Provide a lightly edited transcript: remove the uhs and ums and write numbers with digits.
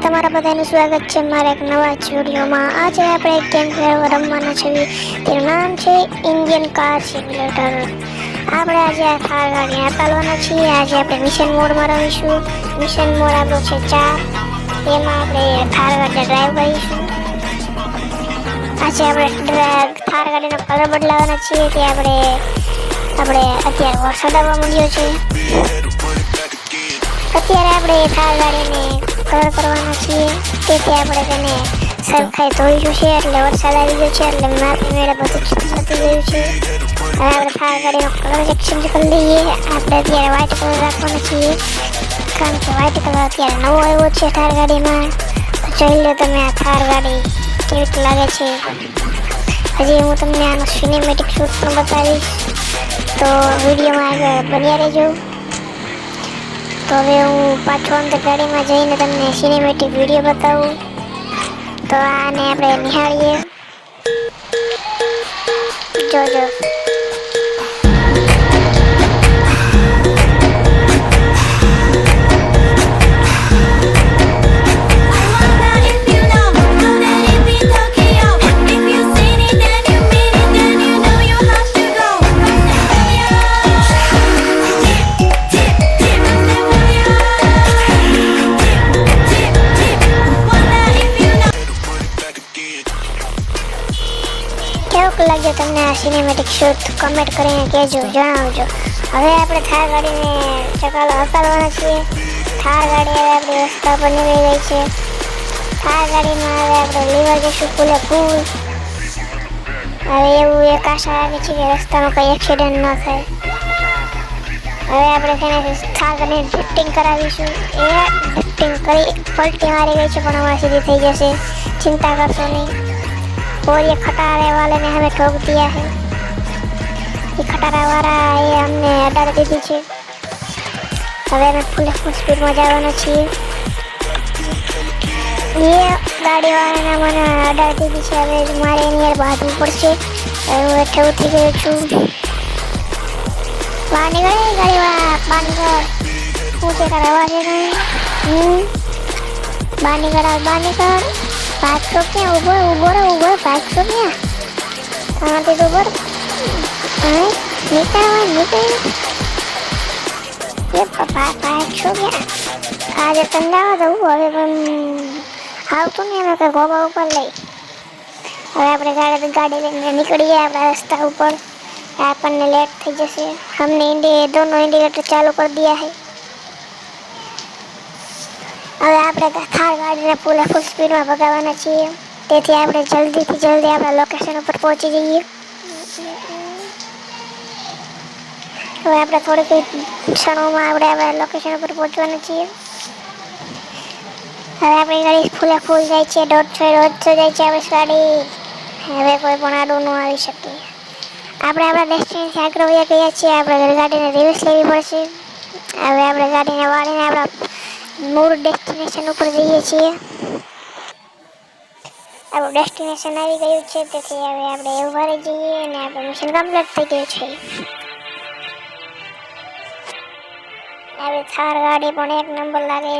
તમારા બધાનું સ્વાગત છે મારા એક નવા જ વિડીયોમાં। આજે આપણે એક ગેમ રમવાના છીએ, તેનું નામ છે ઇન્ડિયન કાર સિમ્યુલેટર। આપણે આજે આ થાર ગાડીને હટાવવાના છીએ। આજે આપણે મિશન મોડમાં રમીશું। મિશન મોડ આપણો છે 4, તેમાં આપણે થાર ગાડીને ડ્રાઈવ કરીશું। આજે આપણે થાર ગાડીનો કલર બદલાવવાના છીએ કે આપણે અત્યારે વરસાદ આવવા માંડ્યો છે। અત્યારે આપણે થાર ગાડીને કલર કરવાના છીએ, તેથી આપણે તેને સરખાઈ ધોઈશું છે। એટલે વરસાદ આવી ગયો છે, એટલે માફી મેળે બધું થતું ગયું છે। હવે આપણે થાર ગાડીનો કલર એક્સચેન્જ કરી લઈએ। આપણે અત્યારે વ્હાઇટ કલર રાખવાનો છીએ, કારણ કે વ્હાઇટ કલર અત્યારે નવો આવ્યો છે થાર ગાડીમાં। તો જોઈ લો તમે આ થાર ગાડી કેવી લાગે છે। હજી હું તમને આનો સિનેમેટિક શૂટ પણ બતાવીશ, તો વિડીયોમાં આગળ બન્યા રહેજો। તો હવે હું પાછો અંદર ગાડીમાં જઈને તમને સિનેમેટિક વિડીયો બતાવું। તો આને આપણે નિહાળીએ, જોજો। કેવું લાગ્યો તમને આ સિનેમેટિક શૂટ? કમેન્ટ કરીને કહેજો, જણાવજો। હવે આપણે થાર ગાડીને ચકાલો હકાલવાના છીએ। થાર ગાડી હવે આપણી રસ્તા પર નીકળી ગઈ છે। થાર ગાડીમાં હવે આપણે લીવર જઈશું ફૂલે ફૂલ। હવે એવું એક આશા રાખી છે કે રસ્તામાં કંઈ એક્સિડન્ટ ન થાય। હવે આપણે તેને થાર ગાડીને ડ્રિફ્ટિંગ કરાવીશું। એ ડ્રિફ્ટિંગ કરી પલટી મારી ગઈ છે, પણ હમણાં સીધી થઈ જશે, चिंता करशो नहीं। और ये खटारे वाले ने हमें ठोक दिया है। ये खटारा वाला ये हमने अड्डा दी थी छे। હવે અમે ફૂલ સ્પીડમાં જવાના છીએ। એ ગાડીવાળાને મને અડાડી દીધી છે, હવે મારે એની યાર ભાગવું પડશે। હવે હું હેઠે ઉતરી ગયો છું। બહાર નીકળે ગાડીવાળા, બહાર નીકળ। શું છે તારા અવાજ નહીં? બહાર નીકળ। ભાગશો ક્યાં? ઉભો રહો, ભાગશો ક્યાં? આમાંથી તો ઉભો નીકળ। ભાગશો ક્યાં? આજે તંદાવા દઉં હવે, પણ આવતું નહીં, અમે કંઈ ગોબા ઉપર લઈ। હવે આપણે ગાડી લઈને નીકળીએ આપણા રસ્તા ઉપર। આપણને લેટ થઈ જશે। हमने दोनों इंडिकेटर चालू कर दिया है। હવે આપણે થાર ગાડીને ફૂલ સ્પીડમાં ભગાવવાના છીએ, તેથી આપણે જલ્દીથી જલ્દી આપણા લોકેશન ઉપર પહોંચી જઈએ। હવે આપણે થોડીક ક્ષણોમાં આપણે આપણા લોકેશન ઉપર પહોંચવાના છીએ। હવે આપણી ગાડી ફૂલ જાય છે, 150 જાય છે આપણી ગાડી। હવે કોઈ પણ આડું ન આવી શકે। આપણે આપણા ડેસ્ટિનેશન આગળ વયા ગયા છીએ। આપણે ગાડીને રિવર્સ લેવી પડશે। હવે આપણે ગાડીને વાળીને આપણા મૂળ ડેસ્ટિનેશન ઉપર જઈએ છીએ। આપણું ડેસ્ટિનેશન આવી ગયું છે, તેથી હવે આપણે એવું ભરી જઈએ અને આપણું મિશન કમ્પ્લીટ થઈ ગયું છે। હવે થાર ગાડી પણ એક નંબર લાગે।